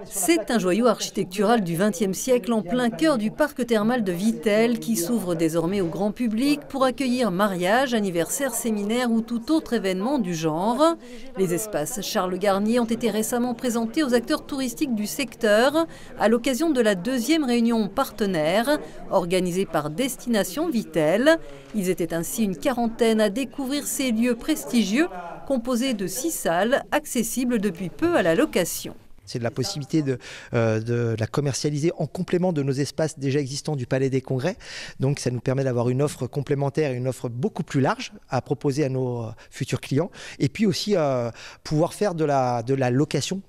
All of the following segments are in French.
C'est un joyau architectural du XXe siècle en plein cœur du parc thermal de Vittel qui s'ouvre désormais au grand public pour accueillir mariages, anniversaires, séminaires ou tout autre événement du genre. Les espaces Charles Garnier ont été récemment présentés aux acteurs touristiques du secteur à l'occasion de la 2e réunion partenaire organisée par Destination Vittel. Ils étaient ainsi une quarantaine à découvrir ces lieux prestigieux composés de 6 salles accessibles depuis peu à la location. C'est de la possibilité de la commercialiser en complément de nos espaces déjà existants du Palais des Congrès. Donc ça nous permet d'avoir une offre complémentaire, une offre beaucoup plus large à proposer à nos futurs clients. Et puis aussi pouvoir faire de la location.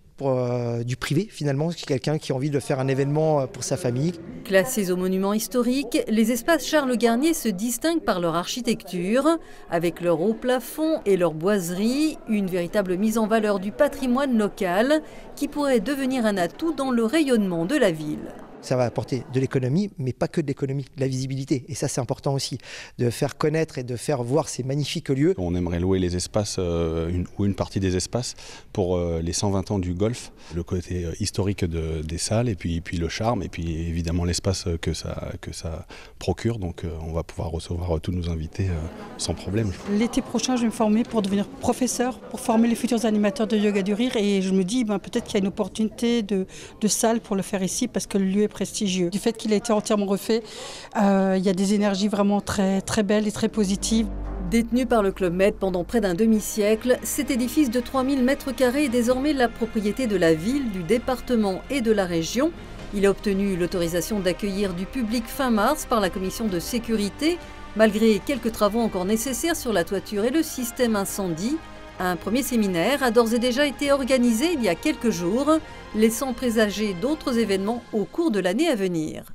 Du privé finalement, quelqu'un qui a envie de faire un événement pour sa famille. Classés au monument historique, les espaces Charles Garnier se distinguent par leur architecture, avec leur haut plafond et leur boiserie, une véritable mise en valeur du patrimoine local qui pourrait devenir un atout dans le rayonnement de la ville. Ça va apporter de l'économie, mais pas que de l'économie, de la visibilité. Et ça, c'est important aussi, de faire connaître et de faire voir ces magnifiques lieux. On aimerait louer les espaces, une partie des espaces, pour les 120 ans du golf, le côté historique des salles, et puis le charme, et puis évidemment l'espace que ça procure. Donc on va pouvoir recevoir tous nos invités sans problème. L'été prochain, je vais me former pour devenir professeur, pour former les futurs animateurs de yoga du rire. Et je me dis, peut-être qu'il y a une opportunité de salle pour le faire ici, parce que le lieu est prestigieux. Du fait qu'il a été entièrement refait, il y a des énergies vraiment très, très belles et très positives. Détenu par le Club Med pendant près d'un demi-siècle, cet édifice de 3000 m² est désormais la propriété de la ville, du département et de la région. Il a obtenu l'autorisation d'accueillir du public fin mars par la commission de sécurité, malgré quelques travaux encore nécessaires sur la toiture et le système incendie. Un premier séminaire a d'ores et déjà été organisé il y a quelques jours, laissant présager d'autres événements au cours de l'année à venir.